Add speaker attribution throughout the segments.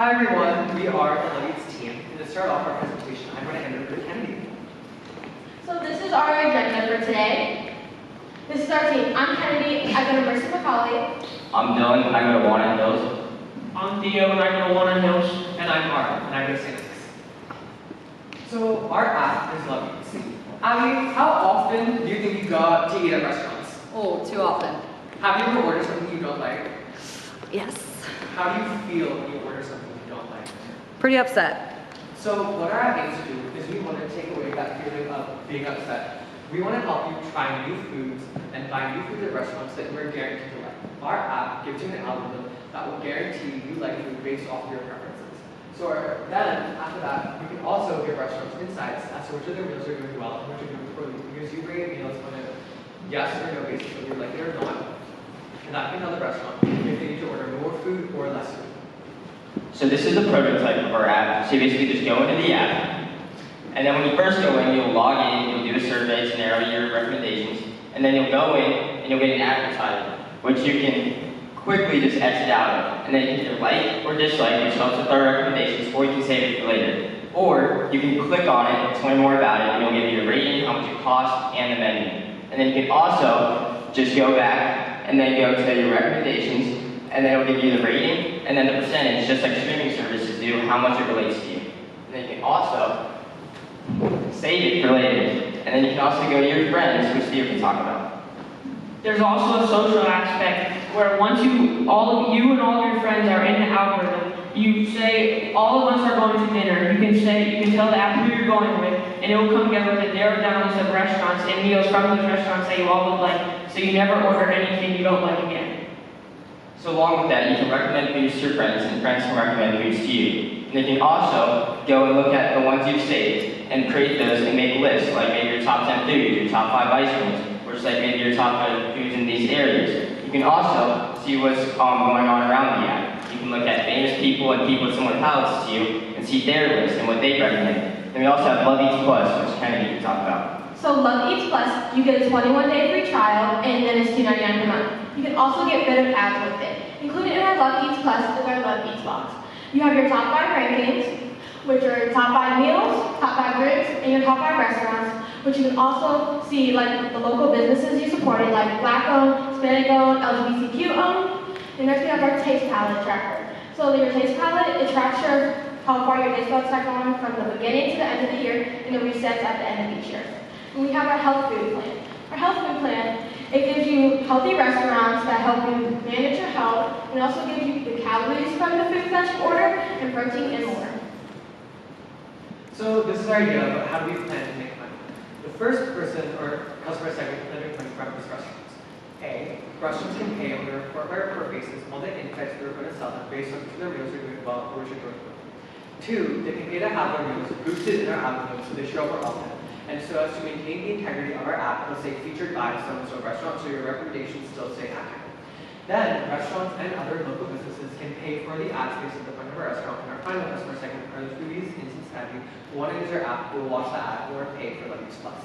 Speaker 1: Hi everyone, we are the LoveEats team, and to start off our presentation, I'm going to hand it over to Kennedy.
Speaker 2: So this is our agenda for today. This is our team. I'm Kennedy, I go to Mercer Macaulay.
Speaker 3: I'm Dylan, I go to Walnut Hills.
Speaker 4: I'm Theo, and I go to Walnut Hills.
Speaker 1: And I'm Art, and I go to San Francisco. So our app is LoveEats. Abby, how often do you think you go out to eat at restaurants?
Speaker 5: Oh, too often.
Speaker 1: Have you ever ordered something you don't like?
Speaker 5: Yes.
Speaker 1: How do you feel when you order something you don't like?
Speaker 5: Pretty upset.
Speaker 1: So what our app aims to do is we want to take away that feeling of being upset. We want to help you try new foods and find new foods at restaurants that you are guaranteed to like. Our app gives you an algorithm that will guarantee you like food based off your preferences. So then, after that, we can also give restaurants insights as to which of their meals are doing well and which are doing poorly, because you rate meals on a yes or no basis, whether you like it or not. And that can tell the restaurant if they need to order more food or less food.
Speaker 3: So this is the prototype of our app. So you basically just go into the app, and then when you first go in, you'll log in, you'll do a survey to narrow your recommendations, and then you'll go in and you'll get an advertiser, which you can quickly just exit out of. And then you can either like or dislike, which helps with our recommendations, or you can save it for later. Or you can click on it to learn more about it, and it'll give you the rating, how much it costs, and the menu. And then you can also just go back and then go to your recommendations, and then it'll give you the rating, and then the percentage, just like streaming services do, how much it relates to you. And then you can also save it for later. And then you can also go to your friends, which Theo can talk about.
Speaker 4: There's also a social aspect where once all of you and all of your friends are in the algorithm, you say all of us are going to dinner. You can tell the app who you're going with, and it will come together with a narrowed down list of restaurants and meals from those restaurants that you all would like, so you never order anything you don't like again.
Speaker 3: So along with that, you can recommend foods to your friends, and friends can recommend foods to you. And you can also go and look at the ones you've saved and create those and make lists, like maybe your top 10 foods, your top 5 ice creams, or just like maybe your top 5 foods in these areas. You can also see what's going on around the app. You can look at famous people and people similar palates to you and see their list and what they recommend. And we also have LoveEats Plus, which Kennedy can talk about.
Speaker 2: So LoveEats Plus, you get a 21-day free trial, and then it's $2.99 per month. You can also get rid of ads with it. Included in our LoveEats Plus is our LoveEats box. You have your top 5 rankings, which are your top 5 meals, top 5 drinks, and your top 5 restaurants, which you can also see like the local businesses you supported, like Black-owned, Hispanic-owned, LGBTQ-owned. And next we have our taste palette tracker. So your taste palette, it tracks how far your taste buds are going from the beginning to the end of the year, and it resets at the end of each year. And we have our health food plan. Our health food plan, it gives you healthy restaurants that help you manage your health, and also gives you the calories from the foods that you order, and protein and more.
Speaker 1: So this is our idea, but how do we plan to make money? The first person or customer segment that we make from is restaurants. A, restaurants can pay on their per basis all the insights that are going to sell them based on which of their meals are doing well or which are doing well. 2, they can pay to have their meals boosted in our algorithm so they show up more often. And so as to maintain the integrity of our app, it'll say featured by so-and-so restaurant, so your recommendations still stay accurate. Then, restaurants and other local businesses can pay for the ad space at the front of our restaurant, and our final customer segment are those foodies in Cincinnati who want to use our app, who will watch the ad, or pay for LoveEats Plus.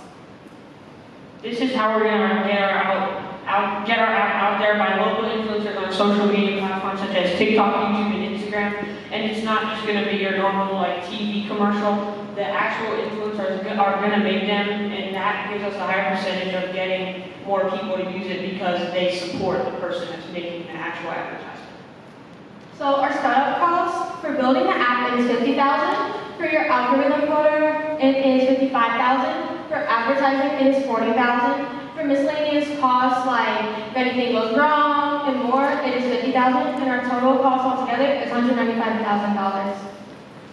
Speaker 4: This is how we're going to get our app out there by local influencers on social media platforms such as TikTok, YouTube, and Instagram. And it's not just going to be your normal TV commercial. The actual influencers are going to make them, and that gives us a higher percentage of getting more people to use it because they support the person that's making the actual advertisement.
Speaker 2: So our startup cost for building the app is $50,000. For your algorithm coder, it is $55,000. For advertising, it is $40,000. For miscellaneous costs, like if anything goes wrong and more, it is $50,000. And our total cost altogether is $195,000.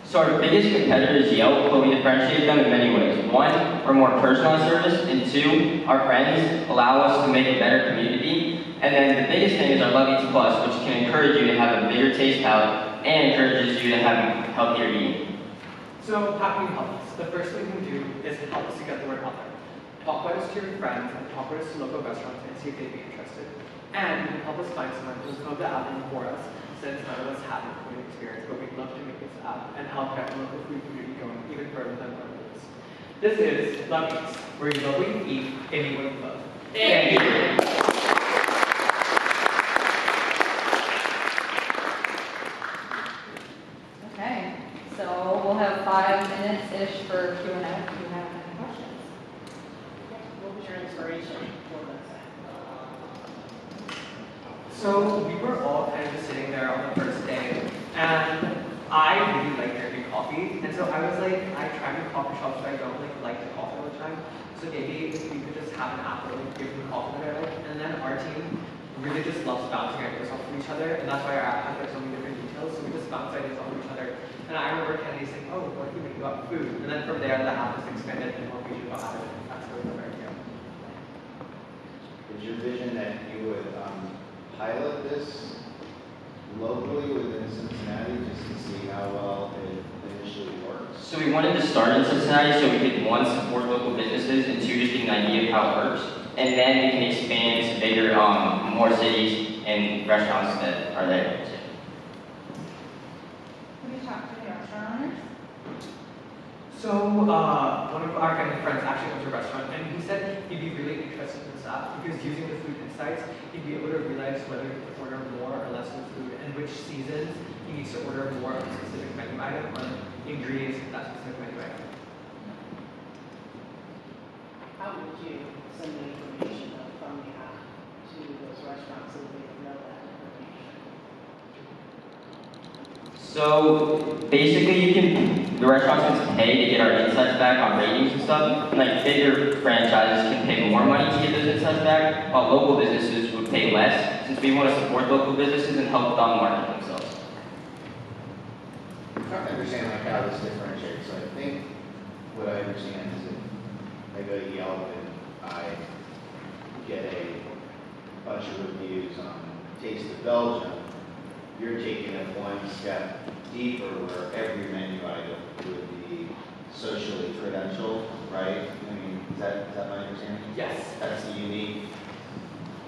Speaker 3: So our biggest competitor is Yelp, but we differentiate them in many ways. 1, we're more personalized service, and 2, our friends allow us to make a better community. And then the biggest thing is our LoveEats Plus, which can encourage you to have a bigger taste palette and encourages you to have healthier eating.
Speaker 1: So how can you help us? The first thing you can do is help us to get the word out there. Talk about us to your friends and talk about us to local restaurants and see if they'd be interested. And you can help us find someone who's code the app for us, since none of us have a coding experience, but we'd love to make this app and help get the local food community going even further than others. This is LoveEats, where you love what you eat and eat what you love. Thank you.
Speaker 5: finish for Q&A if you have any questions.
Speaker 4: What was your inspiration for this?
Speaker 1: So we were all kind of just sitting there on the first day, and I really like drinking coffee, and so I was like, I try new coffee shops, but I don't like the coffee all the time. So maybe if we could just have an app that like gives me coffee that I like, and then our team really just loves bouncing ideas off of each other, and that's why our app has like so many different details. So we just bounce ideas off of each other. And I remember Kennedy saying, "Oh, what if we make about food?" And then from there, the app was expanded and more features got added. That's really the idea.
Speaker 6: Is your vision that you would pilot this locally within Cincinnati just to see how well it initially works?
Speaker 3: So we wanted to start in Cincinnati so we could, one, support local businesses, and two, just get an idea of how it works. And then we can expand to bigger, more cities and restaurants that are there.
Speaker 7: Have you talked to the restaurant owners?
Speaker 1: So one of our family friends actually owns a restaurant, and he said he'd be really interested in this app because using the food insights, he'd be able to realize whether he could order more or less of food and which seasons he needs to order more of a specific menu item or ingredients in that specific menu item.
Speaker 8: How would you send the information from the app to those restaurants so they know that information?
Speaker 3: So basically, the restaurants can pay to get our insights back on ratings and stuff. Like bigger franchises can pay more money to get those insights back, while local businesses would pay less, since we want to support local businesses and help them market themselves.
Speaker 6: I'm trying to understand like how this differentiates. So I think what I understand is if I go to Yelp and I get a bunch of reviews on Taste of Belgium, you're taking it one step deeper where every menu item would be socially credentialed, right? I mean, is that my understanding?
Speaker 1: Yes.
Speaker 6: That's the unique.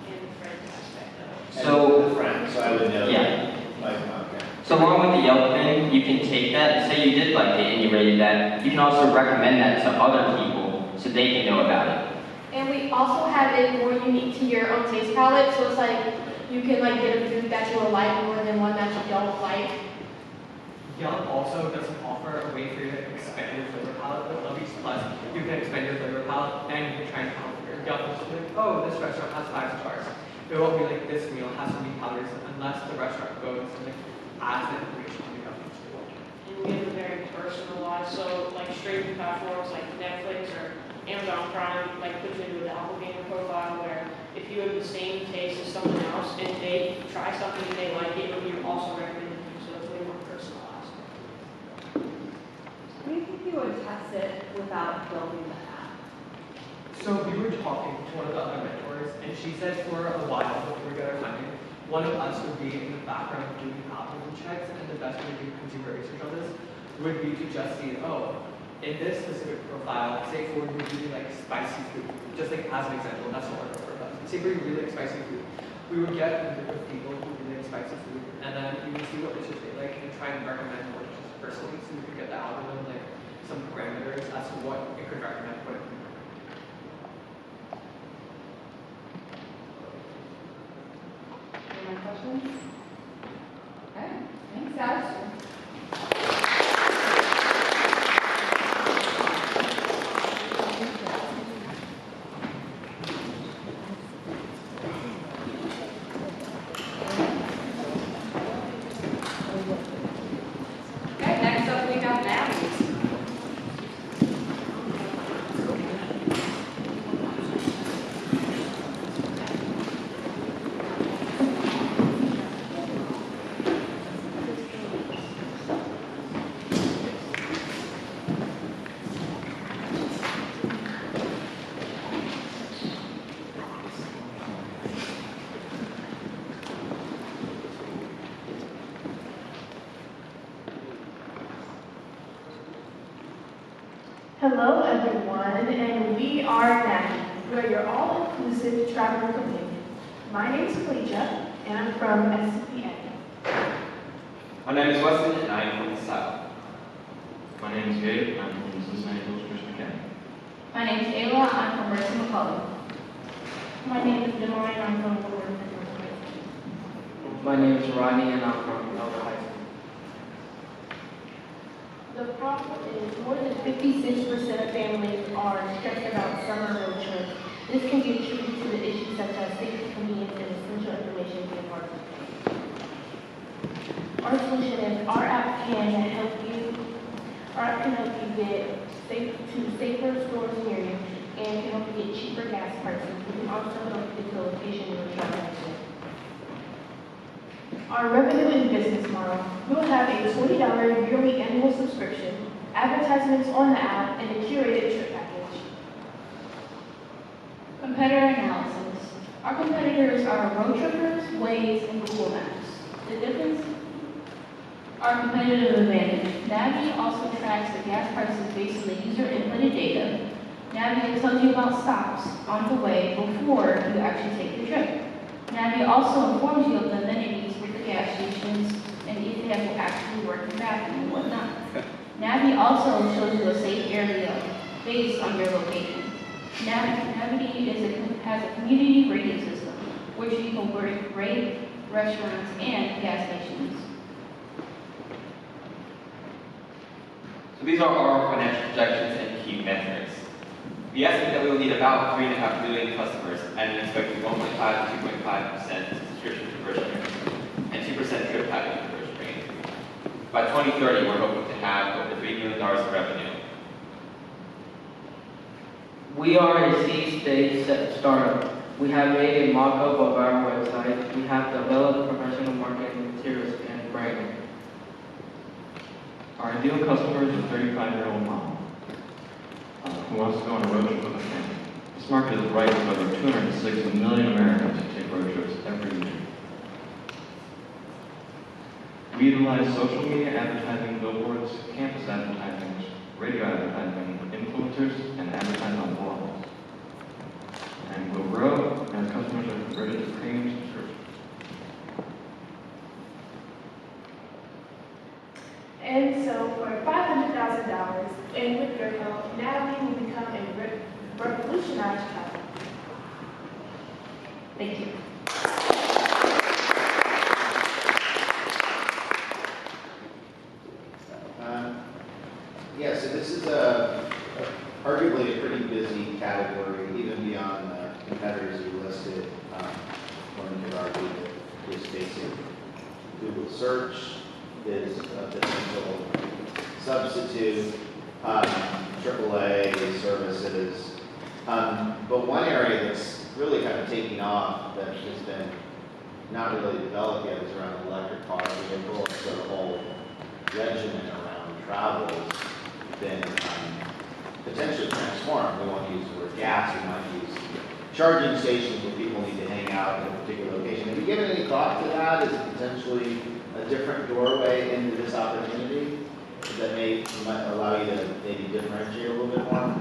Speaker 8: And the friend aspect of it.
Speaker 3: So-
Speaker 6: the friend, so I would know.
Speaker 3: Yeah.
Speaker 6: Like, okay.
Speaker 3: So along with the Yelp thing, you can take that, and say you did like it and you rated that, you can also recommend that to other people so they can know about it.
Speaker 2: And we also have it more unique to your own taste palette, so it's like you can like get a food that you will like more than one that you don't like.
Speaker 1: Yelp also doesn't offer a way for you to expand your flavor palette with LoveEats Plus. You can expand your flavor palette and you can try and count your Yelp will just be like, oh, this restaurant has 5 stars. It won't be like this meal has so many calories unless the restaurant goes and like adds the information on the LoveEats tool.
Speaker 4: And we have a very personalized, so like streaming platforms like Netflix or Amazon Prime, like puts you into a doppelganger profile where if you have the same taste as someone else and they try something and they like it, and you also recommend it, so it's way more personalized.
Speaker 5: Do you think you would test it without building the app?
Speaker 1: So we were talking to one of the other mentors, and she said for a while before we got our funding, one of us would be in the background doing algorithm checks, and the best way to do consumer research on this would be to just see, oh, in this specific profile, say for we really like spicy food, just like as an example, that's what our profile does. Say we really like spicy food, we would get a group of people who really like spicy food, and then we would see what dishes they like and try and recommend more dishes personally, so we could get the algorithm like some parameters as to what it could recommend for it.
Speaker 5: Any more questions? Okay, thanks guys. Okay, next up we have Navvi.
Speaker 2: Hello everyone, and we are Navvi. We are your all-inclusive traveler companion. My name is Felicia, and I'm from SCPA.
Speaker 9: My name is Wesley, and I am from the South.
Speaker 10: My name is Gabe, and I'm from the Cincinnati Hills Christian Academy.
Speaker 7: My name is Ayla, I'm from Mercy McCullough.
Speaker 2: My name is Demoy, and I'm from Woodward.
Speaker 11: My name is Rodney and I'm from Elder High School.
Speaker 2: The problem is more than 56% of families are stressed about summer road trips. This can be attributed to the issues such as safety, convenience, and essential information being hard to obtain. Our solution is our app can help you get to safer stores near you and can help you get cheaper gas prices. We can also help you get to a location you're traveling to. Our revenue and business model. We will have a $20 yearly annual subscription, advertisements on the app, and a curated trip package.
Speaker 7: Competitor analysis.
Speaker 2: Our competitors are Road Trippers, Waze, and Google Maps. The difference?
Speaker 7: Our competitive advantage. Navvi also tracks the gas prices based on the user inputted data. Navvi tells you about stops on the way before you actually take the trip. Navvi also informs you of the amenities with the gas stations and if they have actually working bathroom and whatnot. Navvi also shows you a safe area based on your location. Navvi has a community rating system, which you can rate restaurants and gas stations.
Speaker 9: So these are our financial projections and key metrics. We estimate that we will need about 3.5 million customers and an expected 1.5 to 2.5% subscription conversion rate and 2% trip package conversion rate. By 2030, we're hoping to have over $3 million in revenue.
Speaker 11: We are a seed-stage startup. We have made a mock-up of our website. We have developed professional marketing materials and branding.
Speaker 10: Our ideal customer is a 35-year-old mom who wants to go on a road trip with a family. This market is ripe with over 206 million Americans who take road trips every year. We utilize social media advertising, billboards, campus advertising, radio advertising, influencers, and advertising on blogs. And we'll grow as customers are converted to premium subscriptions.
Speaker 2: And so for $500,000, and with your help, Navvi will become a revolutionized travel. Thank you.
Speaker 6: Yeah, so this is arguably a pretty busy category, even beyond the competitors you listed. One could argue that just basic Google search is a potential substitute, AAA services. But one area that's really kind of taking off that has been not really developed yet is around electric car vehicles. So the whole regimen around travel has been potentially transformed. We won't use the word gas, we might use charging stations where people need to hang out in a particular location. Have you given any thought to that as potentially a different doorway into this opportunity that might allow you to maybe differentiate a little bit more?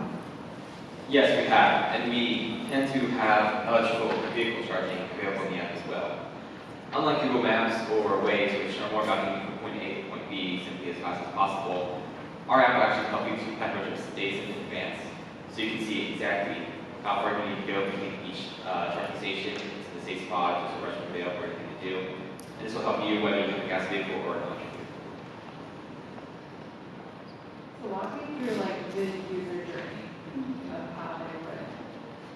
Speaker 9: Yes, we have, and we tend to have electrical vehicle charging available in the app as well. Unlike Google Maps or Waze, which are more about getting from point A to point B simply as fast as possible, our app will actually help you to plan road trips days in advance. So you can see exactly how far you need to go between each charging station, to the safe spot, just a restaurant available, or anything to do. And this will help you whether you have a gas vehicle or an electric vehicle.
Speaker 5: So walk me through like the user journey of how they would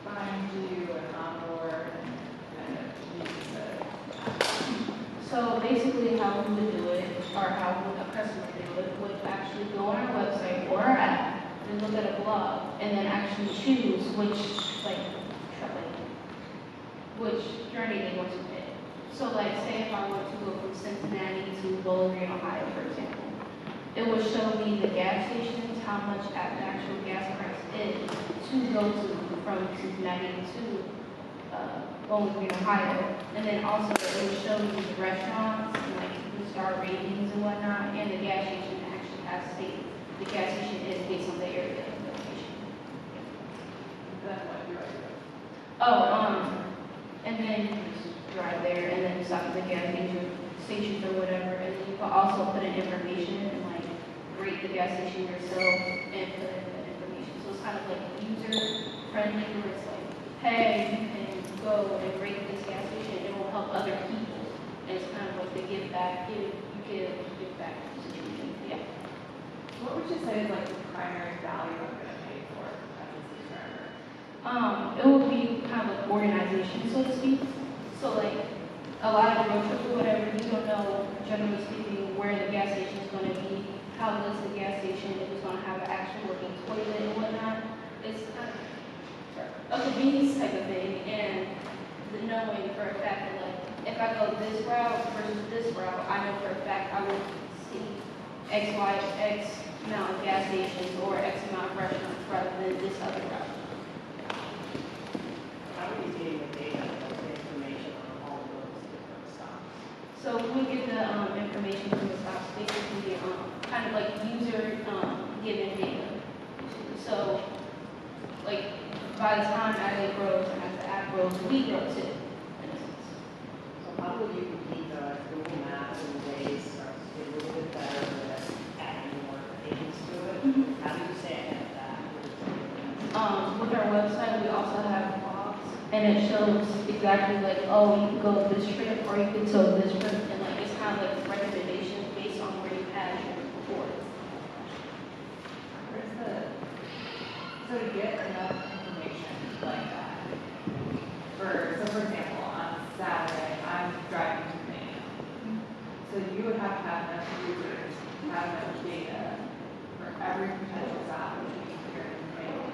Speaker 5: find you and onboard and kind of use the app.
Speaker 7: So basically how we would do it, or how a customer would actually go on our website or our app and look at a blog and then actually choose which journey they want to take. So like say if I want to go from Cincinnati to Bowling Green, Ohio, for example, it would show me the gas stations, how much the actual gas price is to go to from Cincinnati to Bowling Green, Ohio. And then also it would show me the restaurants and like the star ratings and whatnot, and the gas station actually has stated the gas station is based on the area of the location.
Speaker 5: Then what do I do?
Speaker 7: And then you just drive there and then stop at the gas stations or whatever, and then you can also put in information and like rate the gas station yourself and put in the information. So it's kind of like user friendly where it's like, hey, you can go and rate this gas station, it will help other people. And it's kind of like the give back situation. Yeah.
Speaker 5: What would you say is like the primary value I'm gonna pay for as a subscriber?
Speaker 7: It would be kind of like organization, so to speak. So like a lot of road trips or whatever, you don't know, generally speaking, where the gas station is going to be, how does the gas station, if it's going to have an actual working toilet and whatnot. It's kind of a convenience type of thing, and the knowing for a fact that like if I go this route versus this route, I know for a fact I will see X amount of gas stations or X amount of restaurants rather than this other route.
Speaker 8: How are you getting the data, like the information on all of those different stops?
Speaker 7: So we get the information from the stops, basically kind of like user given data. So like by the time Adelaide grows and as the app grows, we grow too, in a sense.
Speaker 8: So how will you compete Google Maps and Waze starts to get a little bit better with adding more things to it? How do you stay ahead of that?
Speaker 7: With our website, we also have blogs, and it shows exactly like, oh, you can go this trip or you can go this trip, and like it's kind of like recommendations based on where you had your before.
Speaker 5: Where's so to get enough information like that, so for example, on Saturday, I'm driving to Maine. So you would have to have enough users, to have enough data for every potential stop between here and Maine.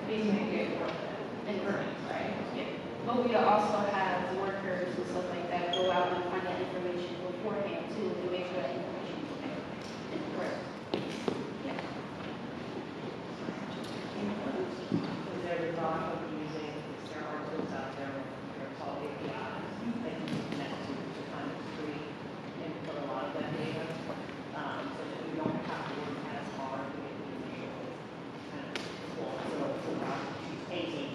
Speaker 5: To make it worth it, in earnings, right?
Speaker 7: Yeah. But we also have workers and stuff like that go out and find that information beforehand too, to make sure that information is correct. Yeah.
Speaker 8: Is there a thought of using, there are tools out there, there's all APIs that you can connect to kind of screen and put a lot of that data, so that we don't have to work as hard to get the initial kind of flow. So for painting,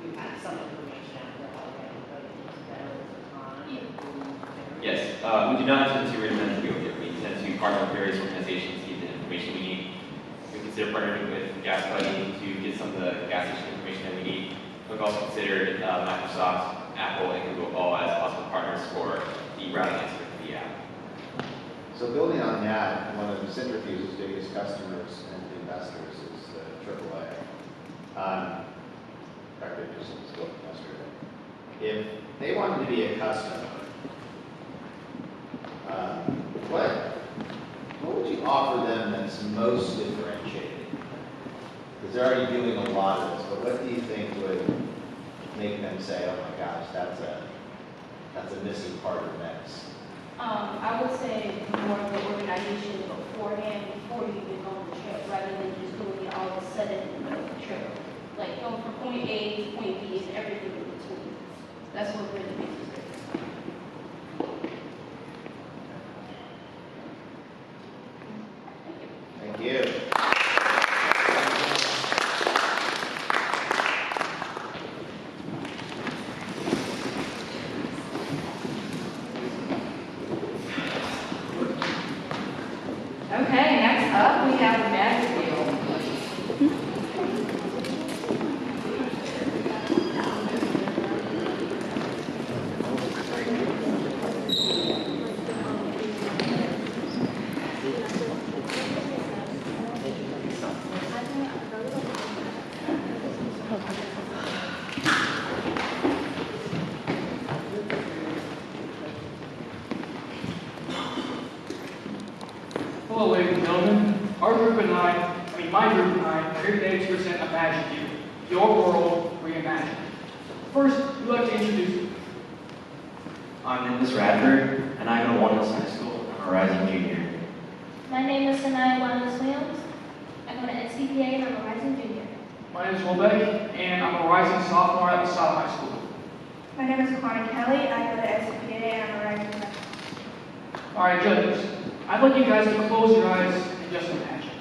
Speaker 8: you have some information out there already, but it's better over time.
Speaker 9: Yes, we do not intend to reinvent the wheel. We intend to partner with various organizations to get the information we need. We consider partnering with Gas Buddy to get some of the gas station information that we need. We've also considered Microsoft, Apple, and Google all as possible partners for the routing aspect of the app.
Speaker 6: So building on that, one of Centrifuge's biggest customers and investors is the AAA. In fact, they just spoke yesterday. If they wanted to be a customer, what would you offer them that's most differentiated? Because they're already doing a lot of this, but what do you think would make them say, oh my gosh, that's a missing part of the mix?
Speaker 7: I would say more of the organization beforehand, before you even go on the trip, rather than just doing it all of a sudden in the middle of the trip. Like going from point A to point B and everything in between. That's what really makes it different.
Speaker 6: Thank you.
Speaker 2: Okay, next up we have Imagiview.
Speaker 12: Hello, ladies and gentlemen. Our group and my group and I, are here today to present Imagiview, your world reimagined. First, we'd like to introduce you.
Speaker 13: I'm Nicholas Radford, and I go to One Hills High School. I'm a rising junior.
Speaker 2: My name is Sanaya Wallace Williams. I go to NCPA and I'm a rising junior.
Speaker 12: My name is Wilbeck, and I'm a rising sophomore at LaSalle High School.
Speaker 2: My name is Connie Kelly. I go to NCPA and I'm a rising junior.
Speaker 12: All right, judges. I'd like you guys to close your eyes and just imagine.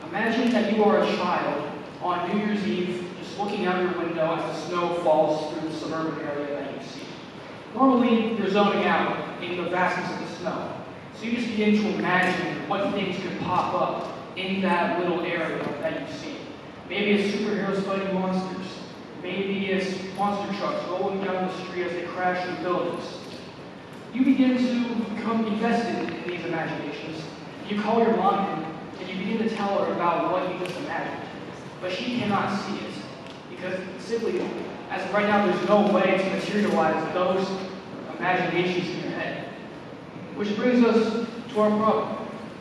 Speaker 12: Imagine that you are a child on New Year's Eve, just looking out your window as the snow falls through the suburban area that you see. Normally, you're zoning out in the vastness of the snow. So you just begin to imagine what things could pop up in that little area that you see. Maybe it's superheroes fighting monsters. Maybe it's monster trucks rolling down the street as they crash through buildings. You begin to become invested in these imaginations. You call your mom in and you begin to tell her about what you just imagined. But she cannot see it because simply, as of right now, there's no way to materialize those imaginations in your head. Which brings us to our problem.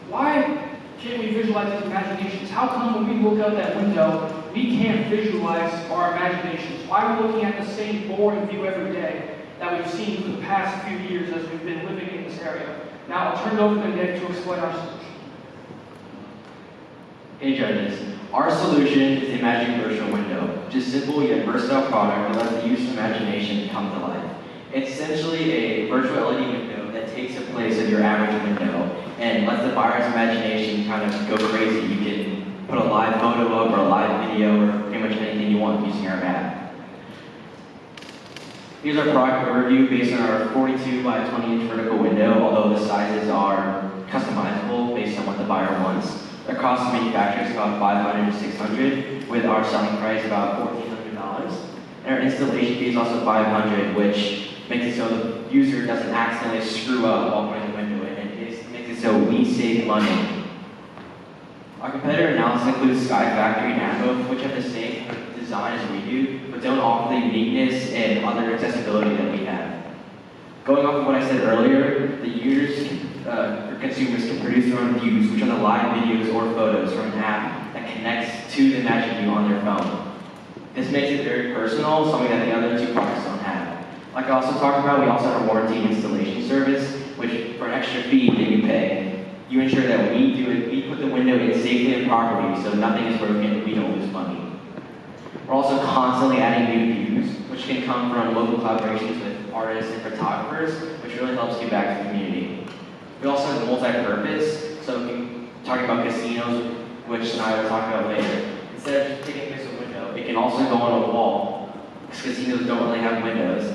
Speaker 12: Why can't we visualize these imaginations? How come when we look out that window, we can't visualize our imaginations? Why are we looking at the same boring view every day that we've seen for the past few years as we've been living in this area? Now I'll turn it over to Nick to explain our solution.
Speaker 13: Hey judges, our solution is the Imagiview window, which is a simple yet versatile product that lets the user's imagination come to life. It's essentially a virtual LED window that takes the place of your average window and lets the buyer's imagination kind of go crazy. You can put a live photo up or a live video or pretty much anything you want using our app. Here's our product overview based on our 42 by 20 inch vertical window, although the sizes are customizable based on what the buyer wants. Our cost of manufacture is about $500 to $600, with our selling price about $1,400. And our installation fee is also $500, which makes it so the user doesn't accidentally screw up while putting the window in. It makes it so we save money. Our competitor analysis includes Sky Factory and Navvi, which have the same design as we do, but don't offer the uniqueness and other accessibility that we have. Going off of what I said earlier, the users or consumers can produce their own views, which are the live videos or photos from an app that connects to the Imagiview on their phone. This makes it very personal, something that the other two products don't have. Like I also talked about, we also have a warranty installation service, which for an extra fee that you pay, you ensure that we put the window in safely and properly, so nothing is broken and we don't lose money. We're also constantly adding new views, which can come from local collaborations with artists and photographers, which really helps give back to the community. We also have multi-purpose, so if you're talking about casinos, which I will talk about later, instead of just taking a pixel window, it can also go on a wall, because casinos don't really have windows.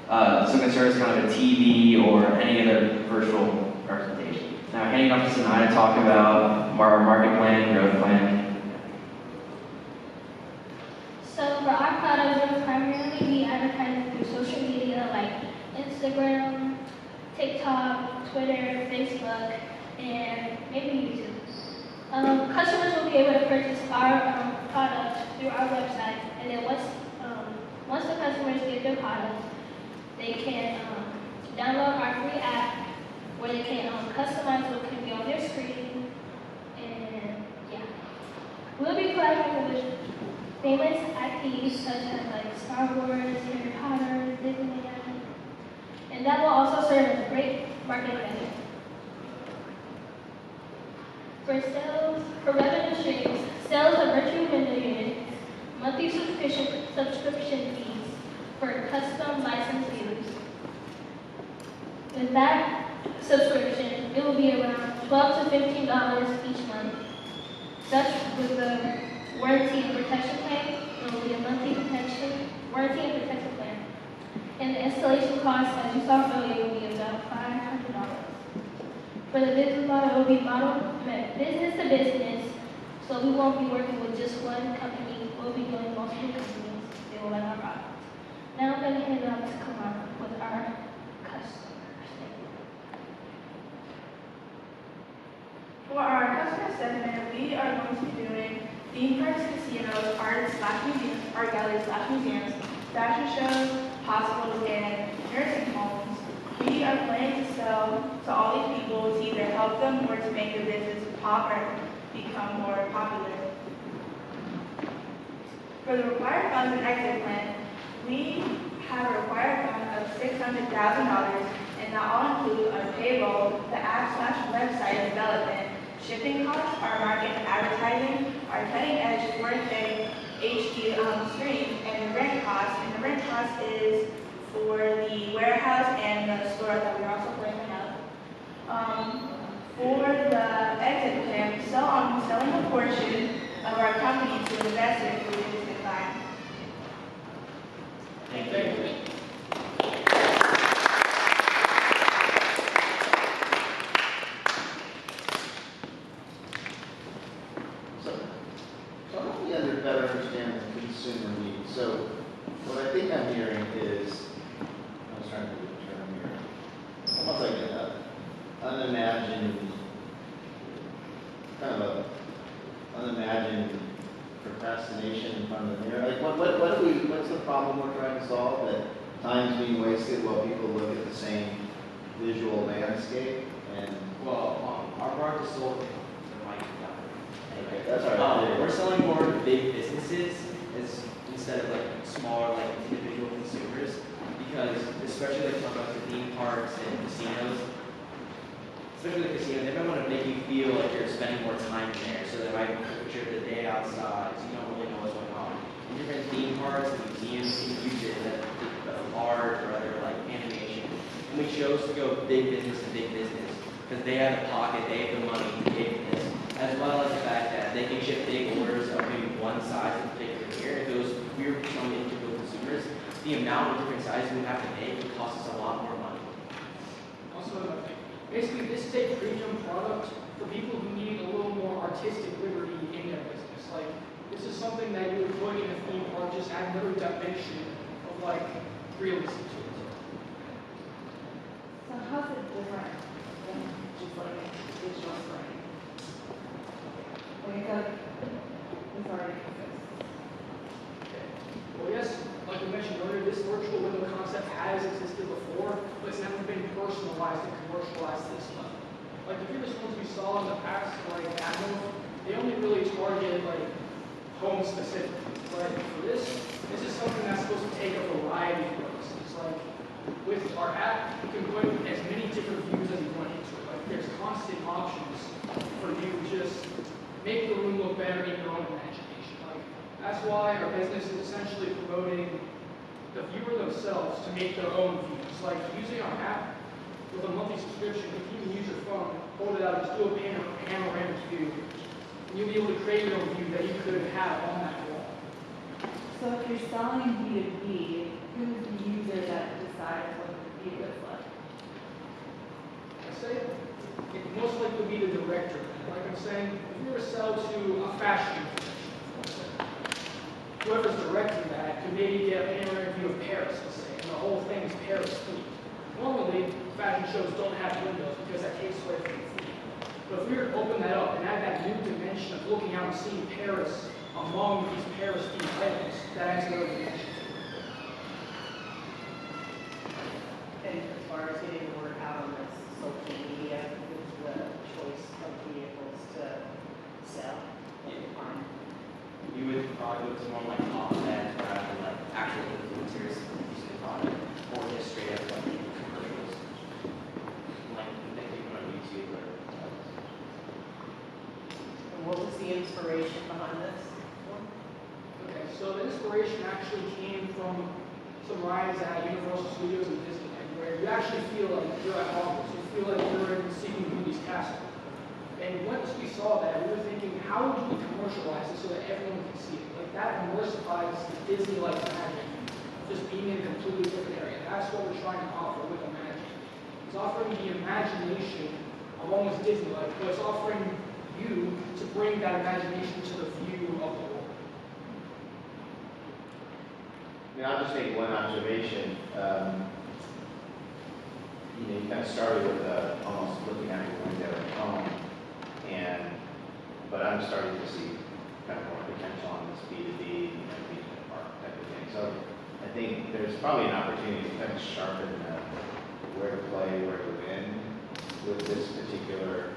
Speaker 13: So it can serve as kind of a TV or any other virtual representation. Now, handing off to Sinai to talk about our market plan, growth plan.
Speaker 2: So for our product, we'll primarily be advertising through social media like Instagram, TikTok, Twitter, Facebook, and maybe YouTube. Customers will be able to purchase our product through our website, and then once the customers get their product, they can download our free app where they can customize what can be on their screen, and yeah. We'll be collaborating with famous IPs such as like Star Wars, Harry Potter, Disneyland, and that will also serve as a great marketing method. For sales, for revenue streams, sales of virtual window units, monthly subscription fees for custom licensed views. With that subscription, it will be around $12 to $15 each month. Such with the warranty and protection plan, it will be a monthly warranty and protection plan. And the installation cost, as you saw earlier, will be about $500. For the business model, it will be business to business, so we won't be working with just one company. We'll be doing multiple companies. They will like our product. Now I'm going to hand it off to Kamar with our customers.
Speaker 14: For our customer segment, we are going to be doing theme parks, casinos, art/museums, art galleries/museums, fashion shows, hospitals, and nursing homes. We are planning to sell to all these people to either help them or to make their business pop or become more popular. For the required funds and exit plan, we have a required fund of $600,000, and that all include our payroll, the app/website development, shipping costs, our market and advertising, our cutting-edge 4K HD screen, and the rent cost. And the rent cost is for the warehouse and the store that we're also bringing up. For the exit plan, selling a portion of our company to investors who reduce the time.
Speaker 13: Thank you.
Speaker 6: So help me better understand the consumer needs. So what I think I'm hearing is, I was trying to get the term here, almost like an unimagined having procrastination in front of the mirror? Like, what's the problem we're trying to solve? That time's being wasted while people look at the same visual landscape and.
Speaker 15: Well, our product is sold the mic.
Speaker 6: Okay, that's all right.
Speaker 15: We're selling more to big businesses instead of like smaller like individual consumers, because especially like talking about the theme parks and casinos, especially the casino, they might want to make you feel like you're spending more time in there, so they might picture the day outside, so you don't really know what's going on. In different theme parks and museums, you can use it as art or other like animation. And we chose to go big business to big business because they have the pocket, they have the money to pay for this, as well as the fact that they can ship big orders of maybe one size in particular here. If we were selling to individual consumers, the amount of different sizes we have to make would cost us a lot more money.
Speaker 12: Also, basically, this is a premium product for people who need a little more artistic liberty in their business. Like, this is something that you would put in a theme park, just add another dimension of like realism to it.
Speaker 5: So how's it different than just like a digital screen? Like it's already exists.
Speaker 12: Well, yes, like we mentioned earlier, this virtual window concept has existed before, but it's never been personalized and commercialized to this level. Like the previous ones we saw in the past, like Admiral, they only really targeted like home specific. But for this is something that's supposed to take a variety of purposes. Like with our app, you can put as many different views as you want into it. Like there's constant options for you to just make the room look better in your own imagination. Like that's why our business is essentially promoting the viewer themselves to make their own views. Like using our app with a monthly subscription, you can even use your phone, hold it out, just do a panoramic view. And you'll be able to create your own view that you could have on that wall.
Speaker 5: So if you're selling B2B, who's the user that decides what the view is like?
Speaker 12: I say it most likely would be the director. Like I'm saying, if you were to sell to a fashion professional, whoever's directing that could maybe get a panoramic view of Paris, let's say, and the whole thing is Paris themed. Normally, fashion shows don't have windows because that takes away from the theme. But if we were to open that up and add that new dimension of looking out and seeing Paris among these Paris themed items, that adds another dimension.
Speaker 8: And as far as getting the word out on this social media, who's the choice of vehicles to sell on?
Speaker 15: You would probably go to more like offset rather than like actual influencers using the product, or just straight up like commercials, like they put on YouTube or.
Speaker 8: And what was the inspiration behind this?
Speaker 12: Okay, so the inspiration actually came from some rides at Universal Studios and Disneyland, where you actually feel like you're at Hogwarts. You feel like you're in Sleeping Beauty's castle. And once we saw that, we were thinking, how would we commercialize it so that everyone can see it? Like that immersifies the Disney-like magic of just being in a completely different area. That's what we're trying to offer with Imagine. It's offering the imagination of almost Disney-like, but it's offering you to bring that imagination to the view of the world.
Speaker 6: I'll just make one observation. You kind of started with almost looking out your window at home, but I'm starting to see kind of more potential on this B2B, regional park type of thing. So I think there's probably an opportunity to kind of sharpen where to play, where to win with this particular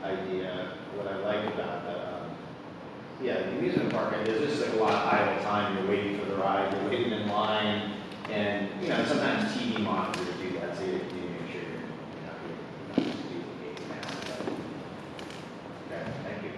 Speaker 6: idea. What I like about the amusement park, there's just like a lot of idle time. You're waiting for the ride, you're waiting in line, and sometimes TV monitors do that, so you make sure you're not duplicating that. Okay, thank you.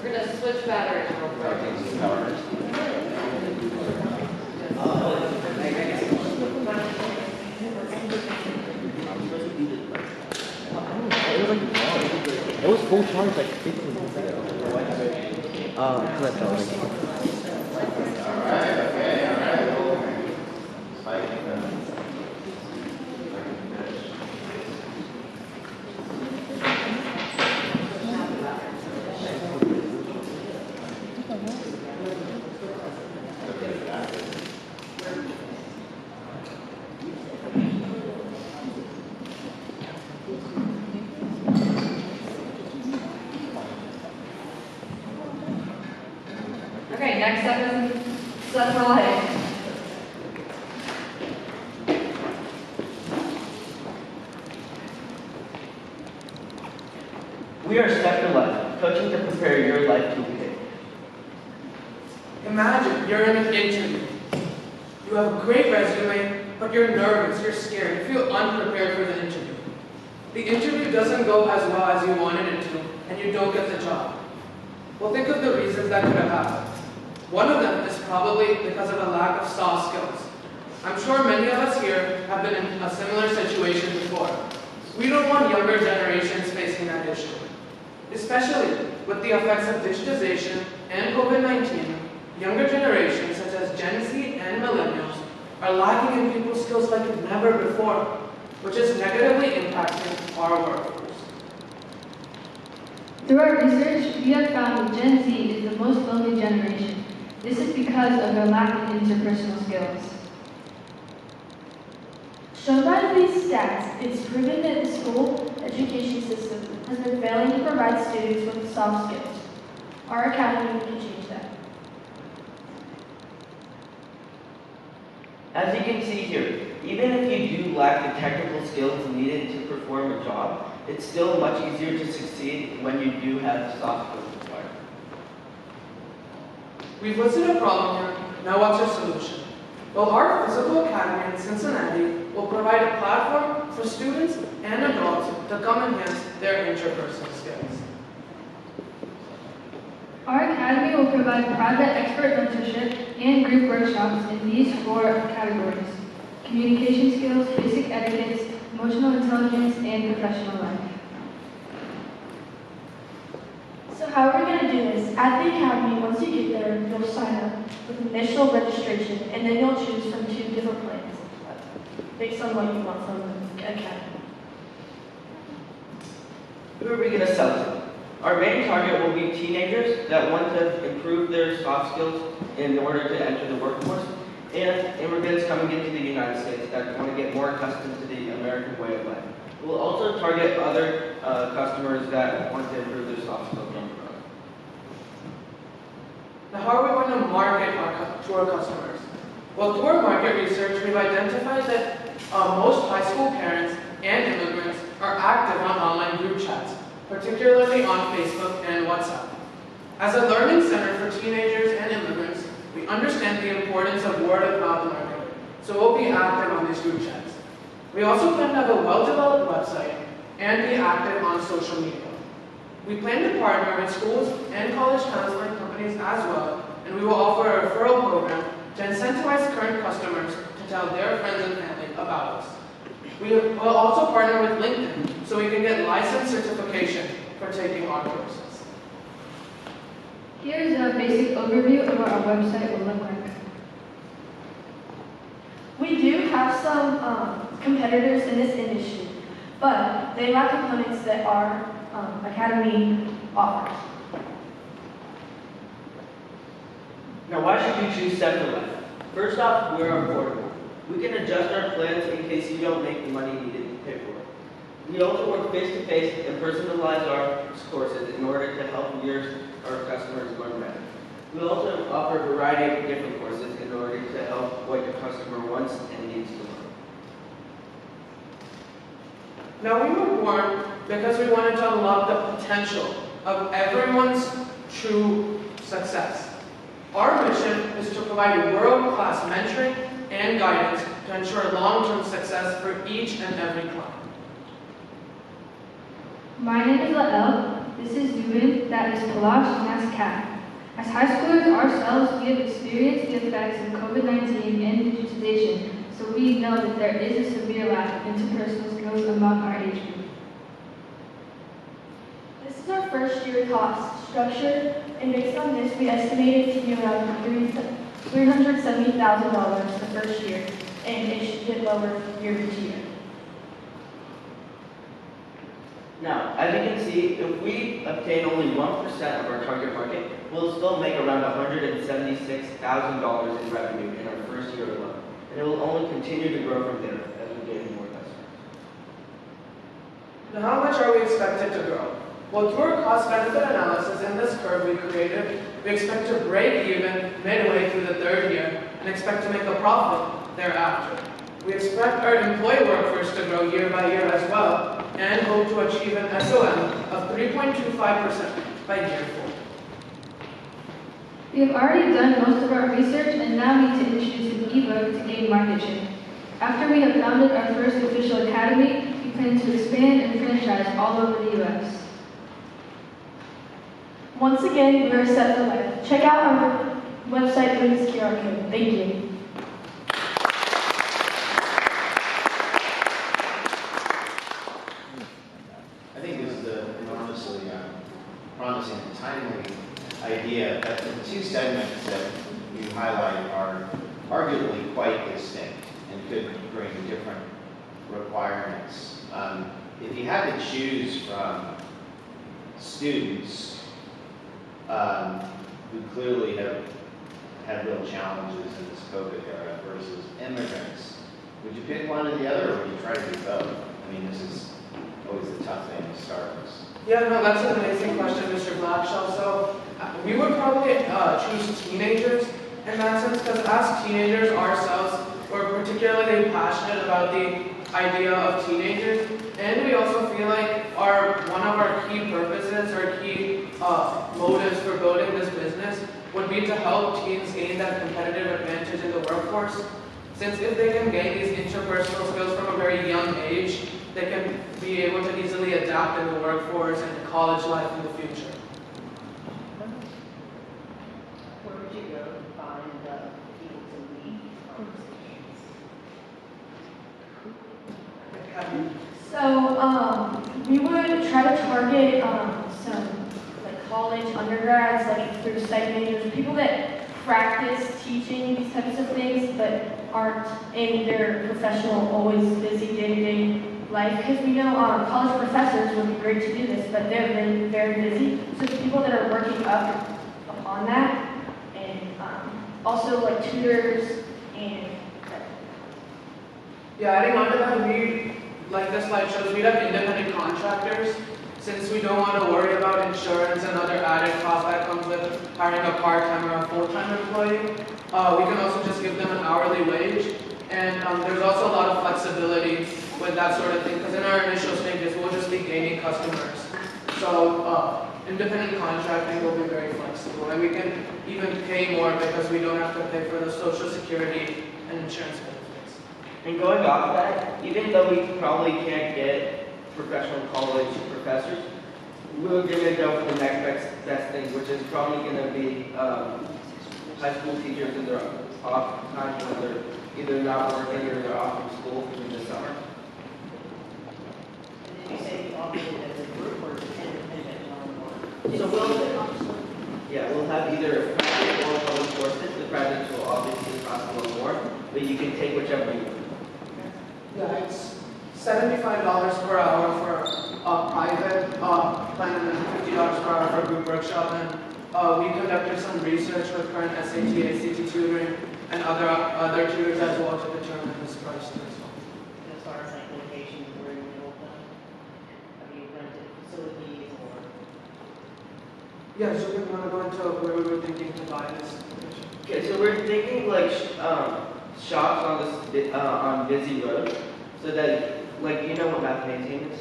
Speaker 5: We're going to switch batteries real quick.
Speaker 16: It was full charge like 15 minutes ago. Clip
Speaker 2: next step is set for life.
Speaker 11: We are Step for Life, coaching to prepare your life to lead.
Speaker 17: Imagine you're in an interview. You have a great resume, but you're nervous, you're scared, you feel unprepared for the interview. The interview doesn't go as well as you wanted it to, and you don't get the job. Well, think of the reasons that could have happened. One of them is probably because of a lack of soft skills. I'm sure many of us here have been in a similar situation before. We don't want younger generations facing that issue. Especially with the effects of digitization and COVID-19, younger generations such as Gen Z and millennials are lacking in people skills like never before, which is negatively impacting our workforce.
Speaker 2: Through our research, we have found that Gen Z is the most lonely generation. This is because of their lack of interpersonal skills. Shown by these stats, it's proven that the school education system has been failing to provide students with soft skills. Our academy can change that.
Speaker 11: As you can see here, even if you do lack the technical skills needed to perform a job, it's still much easier to succeed when you do have soft skills required.
Speaker 17: We've listed a problem here, now what's our solution? Well, our physical academy in Cincinnati will provide a platform for students and adults to come enhance their interpersonal skills.
Speaker 2: Our academy will provide private expert mentorship and group workshops in these 4 categories: communication skills, basic etiquettes, emotional intelligence, and professional life. So how are we going to do this? At the academy, once you get there, you'll sign up with initial registration, and then you'll choose from 2 different plans based on what you want from the academy.
Speaker 11: Who are we going to sell to? Our main target will be teenagers that want to improve their soft skills in order to enter the workforce, and immigrants coming into the United States that want to get more accustomed to the American way of life. We'll also target other customers that want to improve their soft skills down the road.
Speaker 17: Now, how are we going to market to our customers? Well, through our market research, we've identified that most high school parents and immigrants are active on online group chats, particularly on Facebook and WhatsApp. As a learning center for teenagers and immigrants, we understand the importance of word-of-mouth marketing, so we'll be active on these group chats. We also plan to have a well-developed website and be active on social media. We plan to partner with schools and college counseling companies as well, and we will offer a referral program to incentivize current customers to tell their friends and family about us. We will also partner with LinkedIn so we can get license certification for taking our courses.
Speaker 2: Here's a basic overview of what our website will look like. We do have some competitors in this industry, but they lack components that our academy offers.
Speaker 11: Now, why should you choose Step for Life? First off, we're affordable. We can adjust our plans in case you don't make the money needed to pay for it. We also work face-to-face and personalize our courses in order to help our customers learn better. We also offer a variety of different courses in order to help what your customer wants and needs to learn.
Speaker 17: Now, we were born because we wanted to unlock the potential of everyone's true success. Our mission is to provide world-class mentoring and guidance to ensure long-term success for each and every client.
Speaker 2: My name is Lael. This is Zubin. That is Kalash, and that's Kat. As high schoolers ourselves, we have experienced the effects of COVID-19 and digitization, so we know that there is a severe lack of interpersonal skills among our age group. This is our first year cost structure, and based on this, we estimate it to be around $370,000 the first year, and it should get lower year to year.
Speaker 11: Now, as you can see, if we obtain only 1% of our target market, we'll still make around $176,000 in revenue in our first year alone. And it will only continue to grow from there as we gain more customers.
Speaker 17: Now, how much are we expected to grow? Well, through our cost-benefit analysis in this curve we created, We expect to break even midway through the third year and expect to make a profit thereafter. We expect our employee workforce to grow year by year as well and hope to achieve an SOM of 3.25% by year 4.
Speaker 2: We have already done most of our research and now need to introduce an ebook to gain market share. After we have founded our first official academy, we plan to expand and franchise all over the U.S.
Speaker 18: Once again, we are set for life. Check out our website through this QR code. Thank you.
Speaker 6: I think this is an enormously promising and timely idea that the two segments that you highlight are arguably quite distinct and could bring different requirements. If you had to choose from students who clearly have had real challenges in this COVID era versus immigrants, would you pick one or the other, or would you try to do both? I mean, this is always the tough thing to start with.
Speaker 17: Yeah, no, that's an amazing question, Mr. Blackshaw. So we would probably choose teenagers in that sense, because as teenagers ourselves, we're particularly passionate about the idea of teenagers, and we also feel like one of our key purposes or key motives for building this business would be to help teens gain that competitive advantage in the workforce. Since if they can gain these interpersonal skills from a very young age, they can be able to easily adapt in the workforce and college life in the future.
Speaker 8: Where would you go to find people to lead conversations?
Speaker 18: So we would try to target some like college undergrads, like through psych majors, people that practice teaching these types of things, but aren't in their professional, always busy day-to-day life. Because we know college professors would be great to do this, but they're very, very busy. So the people that are working up upon that, and also like tutors and.
Speaker 17: Yeah, adding on to that, we, like the slide shows, we'd have independent contractors. Since we don't want to worry about insurance and other added costs that comes with hiring a part-time or a full-time employee, we can also just give them an hourly wage. And there's also a lot of flexibility with that sort of thing, because in our initial stages, we'll just be gaining customers. So independent contracting will be very flexible, and we can even pay more because we don't have to pay for the Social Security and insurance benefits.
Speaker 11: And going off that, even though we probably can't get professional college professors, we're going to go for the next best thing, which is probably going to be high school teachers in their off time when they're either not working or they're off from school in the summer.
Speaker 8: Did you say you offer it as a group or independent one-on-one?
Speaker 11: So we'll have either private or public courses. The private will obviously cost a little more, but you can take whichever you want.
Speaker 17: Yeah, it's $75 per hour for a private plan and then $50 per hour for a group workshop. And we conducted some research with current SAT, ACT tutoring, and other tutors as well to determine this price as well.
Speaker 8: As far as like locations, where you build them, have you rented facilities or?
Speaker 17: Yeah, so we want to go into where we were thinking to buy this.
Speaker 11: Okay, so we're thinking like shops on this on busy road, so that like you know what math maintain is?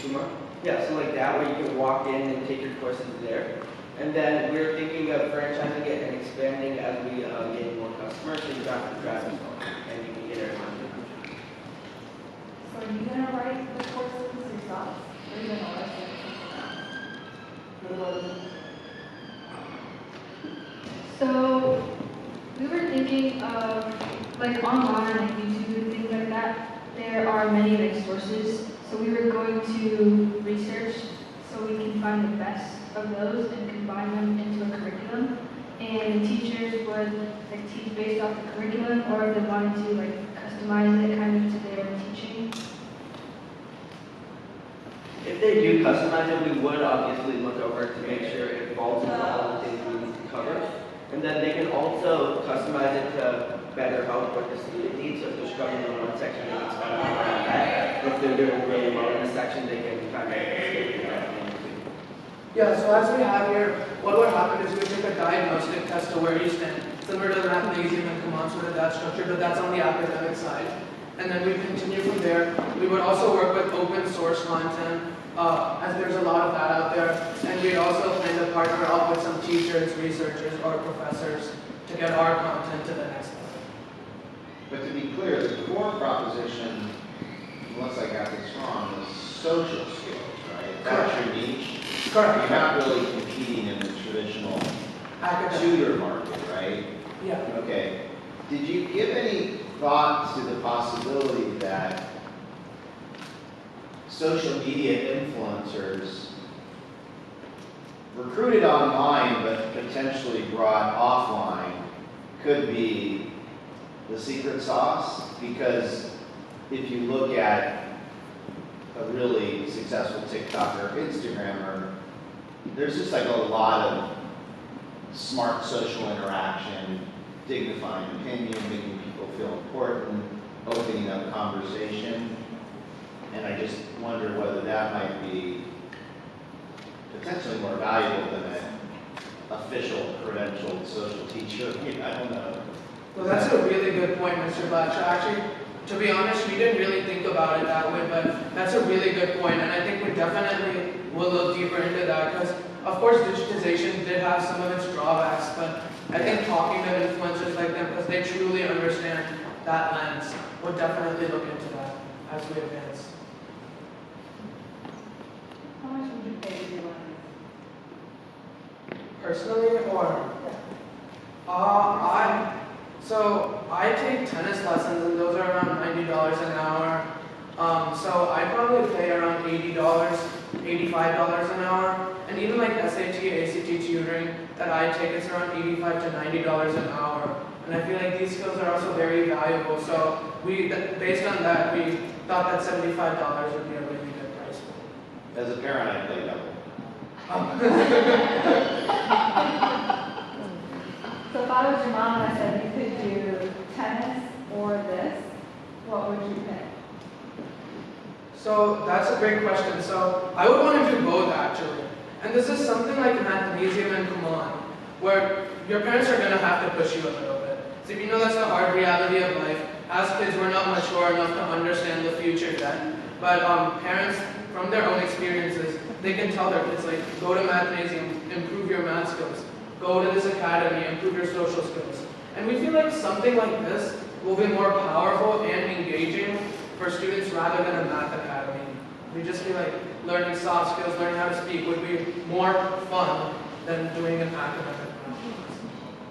Speaker 11: Kumar? Yeah, so like that where you can walk in and take your courses there. And then we're thinking of franchising it and expanding as we gain more customers, so you don't have to drive as far, and you can get it around.
Speaker 14: So are you gonna write the courses yourself? Or are you gonna let them?
Speaker 2: So we were thinking of like online, like YouTube and things like that. There are many like sources. So we were going to research so we can find the best of those and combine them into a curriculum. And the teachers would like teach based off the curriculum, or if they wanted to like customize it kind of to their teaching.
Speaker 11: If they do customize it, we would obviously look over to make sure it falls into all the things we need to cover. And then they can also customize it to better help what the student needs. So if they're struggling in one section, they can spend more on that. If they're doing really well in a section, they can kind of skip it out.
Speaker 17: Yeah, so as we have here, what would happen is we take a diagnostic test of where you stand, similar to the Mathnasium and Commons with that structure, but that's on the academic side. And then we continue from there. We would also work with open source content, as there's a lot of that out there. And we'd also plan to partner up with some teachers, researchers, or professors to get our content to the next level.
Speaker 6: But to be clear, the core proposition, unless I got this wrong, is social skills, right? That's your niche.
Speaker 17: Correct.
Speaker 6: You're not really competing in the traditional tutor market, right?
Speaker 17: Yeah.
Speaker 6: Okay. Did you give any thought to the possibility that social media influencers recruited online but potentially brought offline could be the secret sauce? Because if you look at a really successful TikToker, Instagrammer, there's just like a lot of smart social interaction, dignifying opinion, making people feel important, opening up conversation. And I just wonder whether that might be potentially more valuable than an official credentialed social teacher. I don't know.
Speaker 17: Well, that's a really good point, Mr. Blatcher. Actually, to be honest, we didn't really think about it that way, but that's a really good point, and I think we definitely will look deeper into that, because of course digitization did have some of its drawbacks, but I think talking to influencers like them, because they truly understand that lens, we'll definitely look into that as we advance.
Speaker 5: How much would you pay to do one
Speaker 17: Personally, or? I take tennis lessons, and those are around $90 an hour. So I probably pay around $80, $85 an hour. And even like SAT, ACT tutoring that I take, it's around $85 to $90 an hour. And I feel like these skills are also very valuable. So based on that, we thought that $75 would be a really good price.
Speaker 6: As a parent, I play double.
Speaker 5: So if I was your mom and I said you could do tennis or this, what would you pick?
Speaker 17: So that's a great question. So I would want to do both actually. And this is something like Mathnasium and Common, where your parents are going to have to push you a little bit. So if you know that's the hard reality of life, as kids we're not mature enough to understand the future yet. But parents, from their own experiences, they can tell their kids, like, go to Mathnasium, improve your math skills. Go to this academy, improve your social skills. And we feel like something like this will be more powerful and engaging for students rather than a math academy. We just feel like learning soft skills, learning how to speak would be more fun than doing an academic class.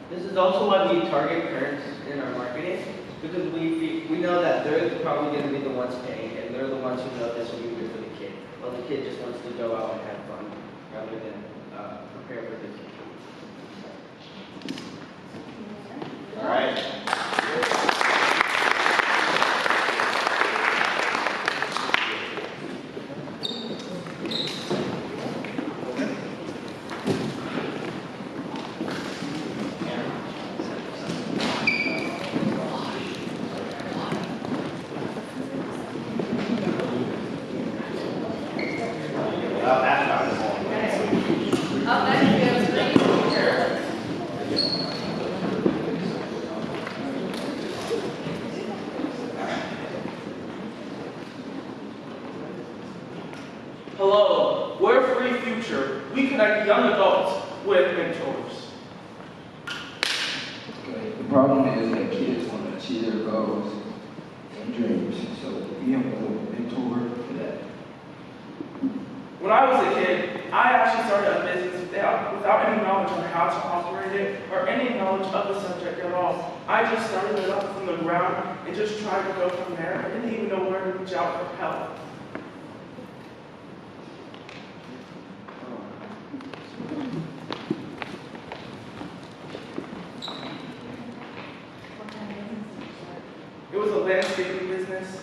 Speaker 11: This is also why we target parents in our marketing, because we know that they're probably going to be the ones paying, and they're the ones who know this will be good for the kid. Well, the kid just wants to go out and have fun rather than prepare for the future.
Speaker 6: All right.
Speaker 19: Hello, we're FreeFuture. We connect young adults with mentors.
Speaker 20: The problem is that kids want to achieve their goals and dreams, so we have a mentor for that.
Speaker 19: When I was a kid, I actually started a business without any knowledge on how to operate it or any knowledge of the subject at all. I just started it up from the ground and just tried to go from there. I didn't even know where to reach out for help. It was a landscaping business.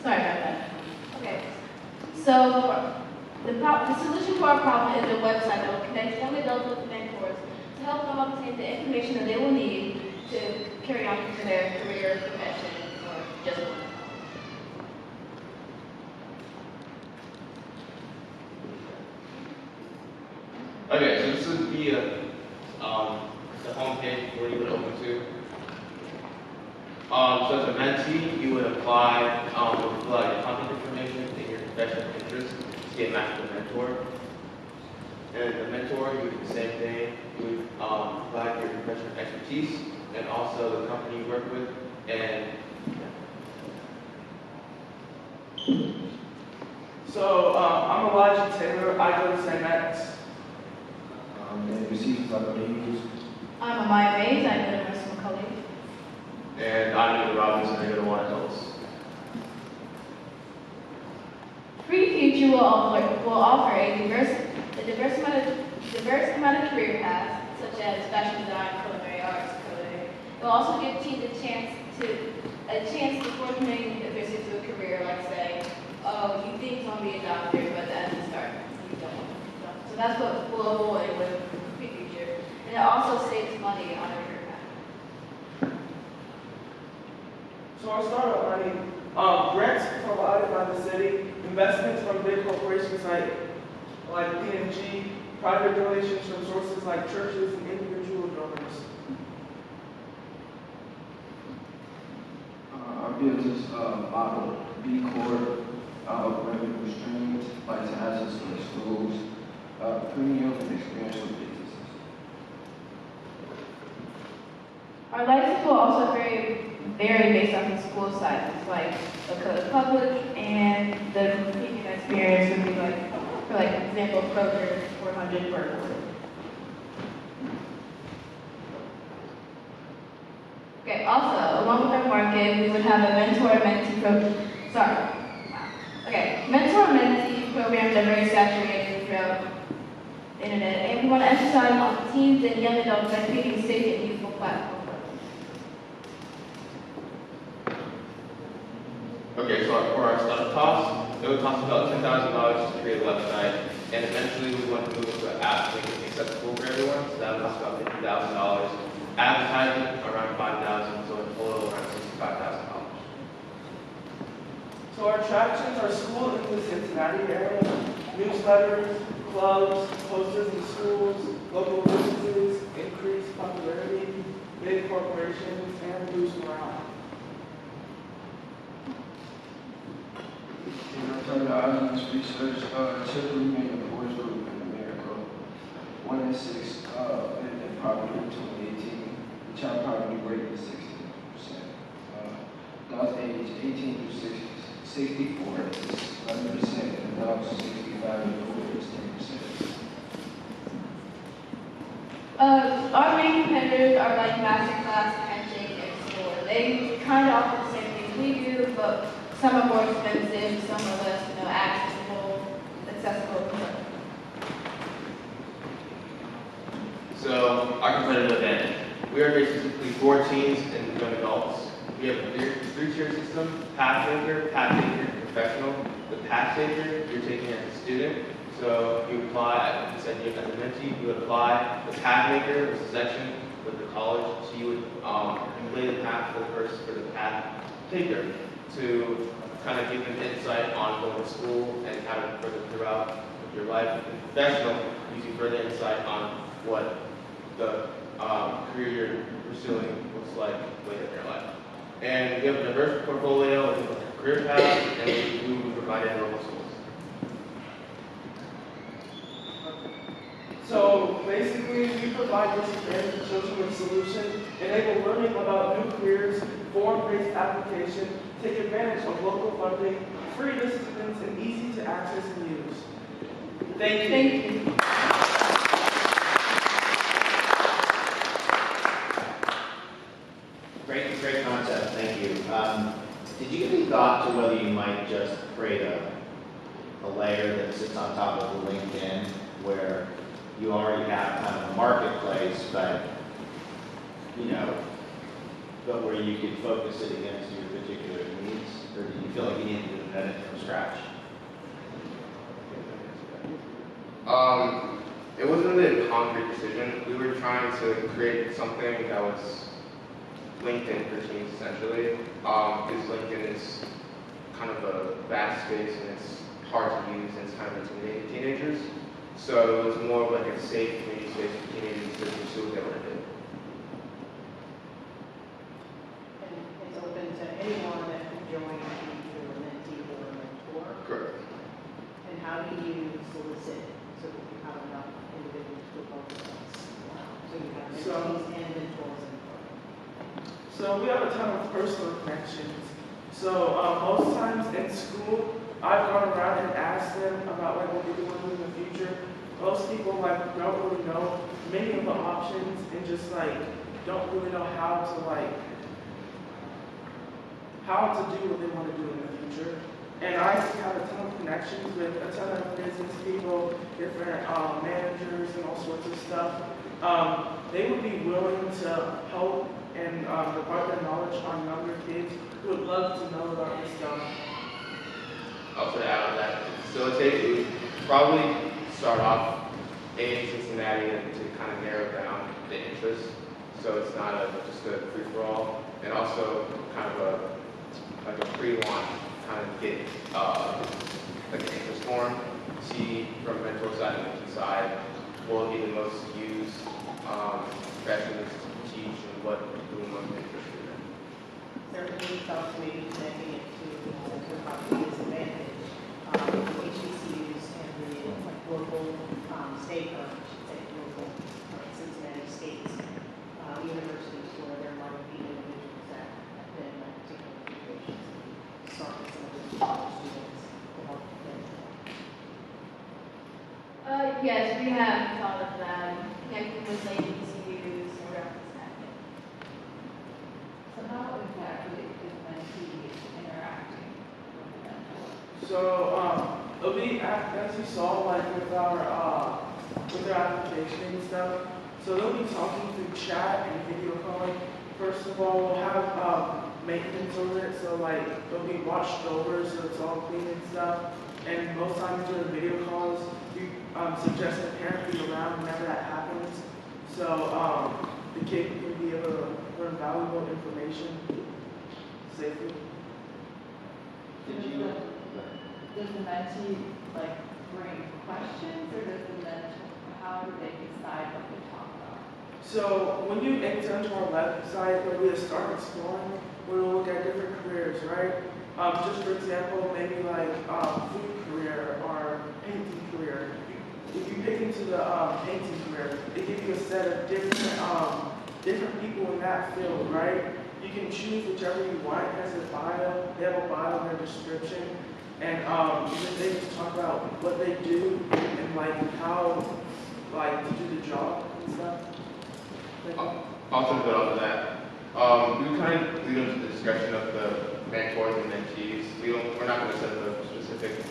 Speaker 2: Sorry about that. Okay. So the solution to our problem is a website that will connect young adults with mentors to help them obtain the information that they will need to carry on into their career, profession, or just one.
Speaker 9: Okay, so this would be the homepage where you would open to. So as a mentee, you would apply, fill out your contact information and your professional interest to get matched with a mentor. And the mentor, you would do the same thing. You would provide your professional expertise and also the company you work with. And
Speaker 19: So, I'm Elijah Taylor. I go to St. Max.
Speaker 20: And received by the news.
Speaker 2: I'm Amaya Mays, I go to Mercer McCulley.
Speaker 9: And I'm Navvi Robinson, I go to Warren Hills.
Speaker 2: FreeFuture will offer a diverse amount of career paths, such as fashion design, culinary arts, coding. It will also give teens a chance before committing this into a career, like say, oh, you think you want to be a doctor, but at the start, you don't. So that's what we'll avoid with FreeFuture. And it also saves money on a career path.
Speaker 19: So our startup money, grants provided by the city, investments from big corporations like P&G, private donations from sources like churches and individual donors.
Speaker 20: Our business model, B Corp, revenue streams, like access to the schools, premium and experiential businesses.
Speaker 2: Our license will also vary based on the school sizes, like the public and the premium experience would be like, for example, Kroger, 400 per quarter. Okay, also, along with our market, we would have a mentor-mentee mentor-mentee programs that are very saturated throughout the internet, and we want to emphasize on teens and young adults by creating safe and useful platforms.
Speaker 9: Okay, so for our startup costs, it would cost about $10,000 to create a website, and eventually we want to move to an app that is accessible for everyone, so that would cost about $50,000. Advertising, around $5,000, so in total, around $65,000.
Speaker 19: So our attractions are school in the Cincinnati area, newsletters, clubs, posters in schools, local businesses, increased popularity, big corporations, and boost morale.
Speaker 20: In our audience research, children remain the poorest group in America. 1 in 6 lived in poverty in 2018. The child poverty rate is 16%. Adults age 18 to 64 is 11%, and adults 65 and older is 10%.
Speaker 2: Our main competitors are like Masterclass, Handshake, and Store. They kind of offer the same things we do, but some are more expensive, some are less, accessible.
Speaker 9: So, our competitive advantage. We are basically for teens and young adults. We have a three-tier system: Pathmaker, Professional. The Pathmaker, you're taking as a student. So you apply, as a mentee, you would apply. The Pathmaker was a section with the college, so you would lay the path for the path taker to kind of give them insight on going to school and how to further throughout your life. And Professional gives you further insight on what the career you're pursuing looks like later in your life. And we have a diverse portfolio of career paths, and we provide it in local schools.
Speaker 19: So basically, we provide disadvantaged children with solutions, enable learning about new careers, form-based application, take advantage of local funding, free disciplines, and easy to access and use. Thank you.
Speaker 2: Thank you.
Speaker 6: Great concept, thank you. Did you give any thought to whether you might just create a layer that sits on top of the LinkedIn where you already have kind of a marketplace, but where you could focus it against your particular needs, or do you feel like you need to invent it from scratch?
Speaker 9: It wasn't really a concrete decision. We were trying to create something that was
Speaker 21: LinkedIn for teens essentially, because LinkedIn is kind of a vast space and it's hard to use and it's kind of intimidating to teenagers. So it was more of like a safe community space for teenagers to pursue what they want to do.
Speaker 8: And it's open to anyone that can join either a mentee or a mentor.
Speaker 21: Correct.
Speaker 8: And how do you solicit so that you have enough individuals to focus on? So you have mentees and mentors in the program.
Speaker 19: So we have a ton of personal connections. So most times in school, I've gone around and asked them about like what they want to do in the future. Most people like don't really know many of the options and just like don't really know how to do what they want to do in the future. And I have a ton of connections with a ton of business people, different managers and all sorts of stuff. They would be willing to help and impart their knowledge on younger kids who would love to know about this stuff.
Speaker 21: Also to add on that, to facilitate, it would probably start off in Cincinnati and to kind of narrow down the interest. So it's not just a free-for-all, and also kind of like a pre-launch, kind of get like an interest form, see from mentor side and mentee side what will be the most used professions to teach and what people are most interested in.
Speaker 8: Certainly thought maybe connecting it to the property disadvantage. HBCUs and the like local state, or I should say local Cincinnati states universities where there might be individuals that have been in particular situations. Start with some of those college students to help them.
Speaker 2: Yes, we have thought of that, connecting with HBCUs around this area.
Speaker 5: So how exactly is mentee interacting with the mentor?
Speaker 19: So it'll be as you saw like with their application and stuff. So they'll be talking through chat and video calling. First of all, we'll have maintenance over it, so like they'll be watched over, so it's all clean and stuff. And most times during video calls, we suggest the parent be around whenever that happens, so the kid can be able to learn valuable information safely.
Speaker 5: Does the mentee like bring questions, or does the mentor, how do they decide what to talk about?
Speaker 19: So when you enter into our website, where we start exploring, we'll look at different careers, right? Just for example, maybe like food career or painting career. If you pick into the painting career, they give you a set of different people in that field, right? You can choose whichever you want. It has a bio. They have a bio in their description, and they just talk about what they do and like how to do the job and stuff.
Speaker 21: Also to build off of that, we kind of lead into the discussion of the mentors and mentees. We're not going to set up a specific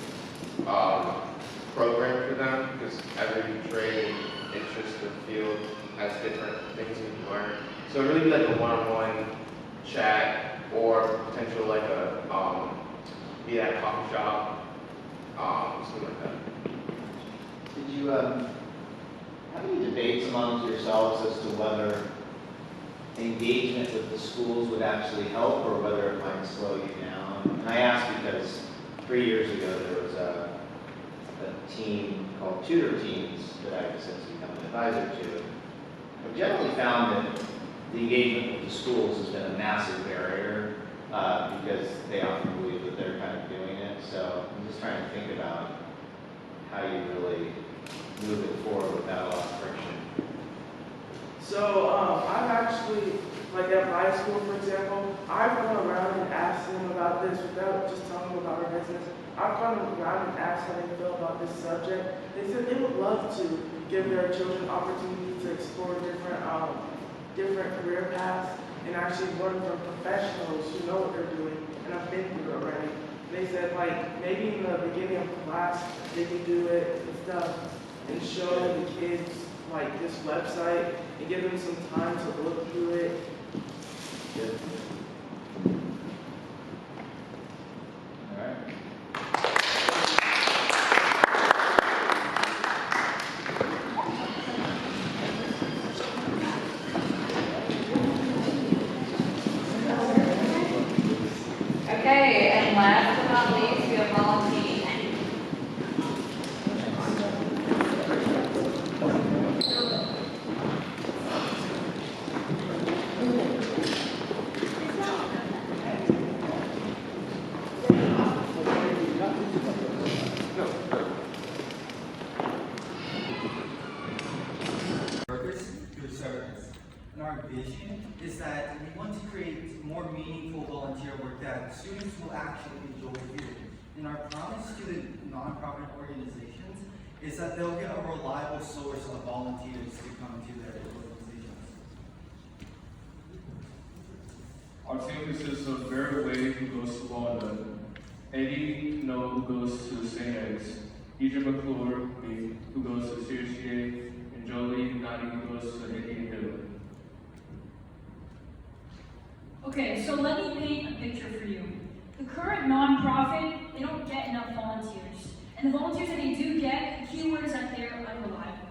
Speaker 21: program for them because every trade and interest of the field has different things you can learn. So it really be like a one-on-one chat or potential like a be at a coffee shop, something like that.
Speaker 6: Did you have any debates amongst yourselves as to whether engagement with the schools would actually help or whether it might slow you down? And I ask because 3 years ago there was a team called Tutor Teams that I've since become an advisor to. I've generally found that the engagement with the schools has been a massive barrier because they often believe that they're kind of doing it. So I'm just trying to think about how you really move it forward without a lot of friction.
Speaker 19: So I've actually, like at my school, for example, I've gone around and asked them about this without just telling them about our business. I've gone around and asked how they feel about this subject. They said they would love to give their children opportunities to explore different career paths and actually learn from professionals who know what they're doing and have been through it already. They said like maybe in the beginning of class they can do it and stuff and show the kids like this website and give them some time to look through it.
Speaker 6: Good. All right.
Speaker 3: more meaningful volunteer work that students will actually enjoy doing. And our promise to the nonprofit organizations is that they'll get a reliable source of volunteers to come to their organizations.
Speaker 22: Our team consists of Barrett Wade, who goes to Waldo, Eddie No, who goes to St. Ed's, Deidre McClure, me, who goes to CSGA, and Jolie Nadi, who goes to Indian Hill.
Speaker 23: Okay, so let me paint a picture for you. The current nonprofit, they don't get enough volunteers. And the volunteers that they do get, the keyword is that they're unreliable.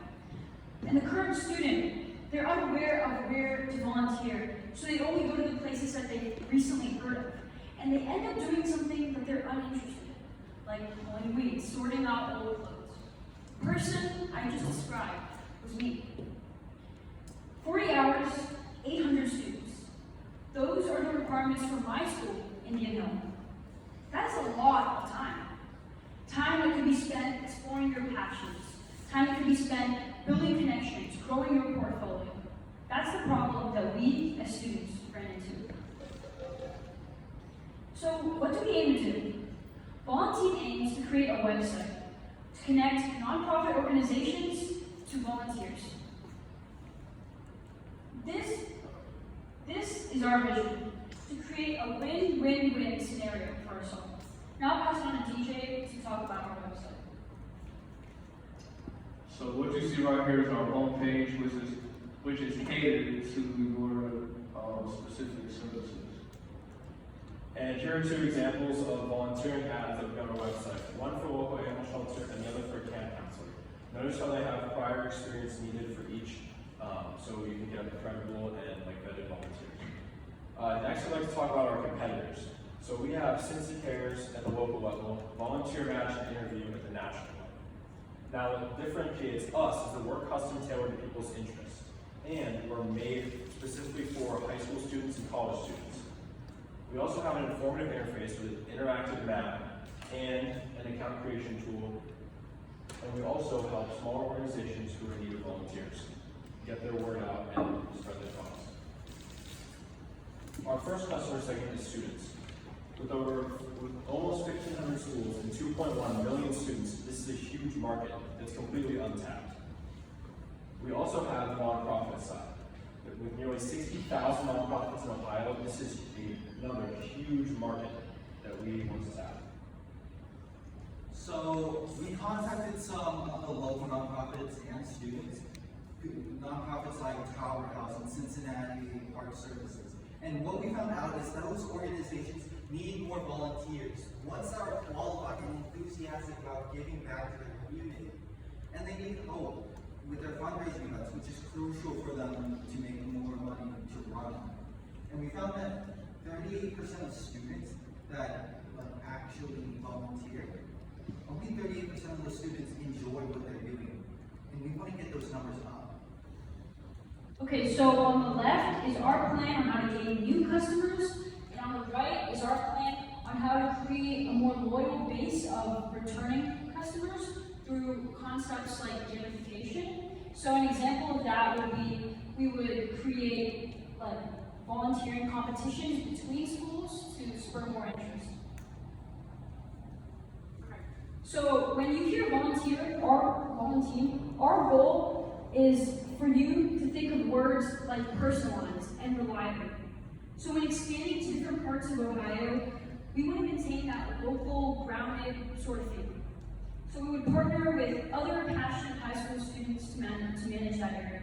Speaker 23: And the current student, they're unaware of where to volunteer, so they only go to the places that they recently heard of. And they end up doing something that they're uninterested in, like pulling weeds, sorting out old clothes. The person I just described was me. 40 hours, 800 students. Those are the requirements for my school, Indian Hill. That's a lot of time. Time that could be spent exploring your passions. Time that could be spent building connections, growing your portfolio. That's the problem that we as students ran into. So what do we aim to do? Volunteen aims to create a website to connect nonprofit organizations to volunteers. This is our vision, to create a win-win-win scenario for us all. Now I'll pass it on to DJ to talk about our website.
Speaker 22: So what you see right here is our homepage, which is catered to your specific services.
Speaker 24: And here are two examples of volunteering ads that we have on our website. One for local animal shelter and the other for camp counselor. Notice how they have prior experience needed for each, so you can get credible and vetted volunteers. Next, I'd like to talk about our competitors. So we have Cincy Cares at the local level, Volunteer Match and Interview at the national level. Now, what differentiates us is that we're custom tailored to people's interests, and we're made specifically for high school students and college students. We also have an informative interface with an interactive map and an account creation tool, and we also help smaller organizations who are in need of volunteers get their word out and spread their cause. Our first customer segment is students. With almost 1,500 schools and 2.1 million students, this is a huge market that's completely untapped. We also have the nonprofit side. With nearly 60,000 nonprofits in Ohio, this is another huge market that we want to tap.
Speaker 3: So we contacted some of the local nonprofits and students, nonprofits like Tower House in Cincinnati, Park Services. And what we found out is those organizations need more volunteers, ones that are qualified and enthusiastic about giving back to their community. And they need hope with their fundraising events, which is crucial for them to make more money to run. And we found that 38% of students that actually volunteer, only 38% of those students enjoy what they're doing. And we want to get those numbers up.
Speaker 23: Okay, so on the left is our plan on how to gain new customers, and on the right is our plan on how to create a more loyal base of returning customers through concepts like gamification. So an example of that would be we would create volunteering competitions between schools to spur more interest. So when you hear volunteer or volunteer, our goal is for you to think of words like personalized and reliable. So when expanding to different parts of Ohio, we want to maintain that local, grounded sort of feeling. So we would partner with other passionate high school students to manage that area.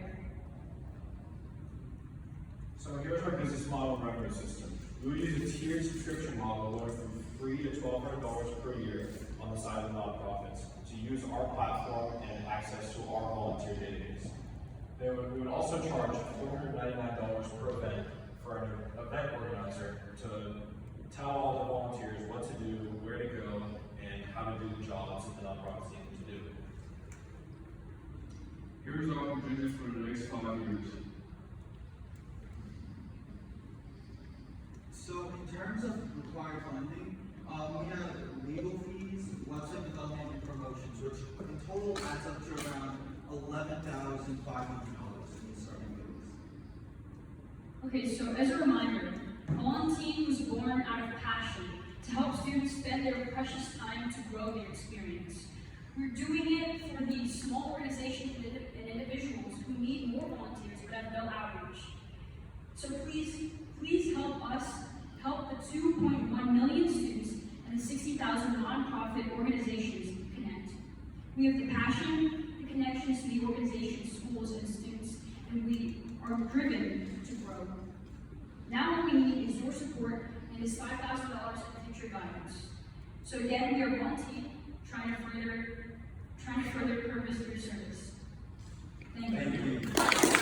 Speaker 24: So here's our business model and revenue system. We would use a tiered subscription model going from free to $1,200 per year on the side of the nonprofits to use our platform and access to our volunteer database. We would also charge $499 per event for an event organizer to tell all the volunteers what to do, where to go, and how to do the jobs that the nonprofits need to do.
Speaker 22: Here's our vision for the next 5 years.
Speaker 3: So in terms of required funding, we have legal fees, website development, and promotions, which in total adds up to around $11,500 in the starting phase.
Speaker 23: Okay, so as a reminder, Volunteen spend their precious time to grow their experience. We're doing it for the small organizations and individuals who need more volunteers but have no outreach. So please help us help the 2.1 million students and the 60,000 nonprofit organizations connect. We have the passion, the connections to the organizations, schools, and students, and we are driven to grow. Now what we need is your support and is $5,000 in future guidance. So again, we are Volunteen, trying to further purpose through service. Thank you.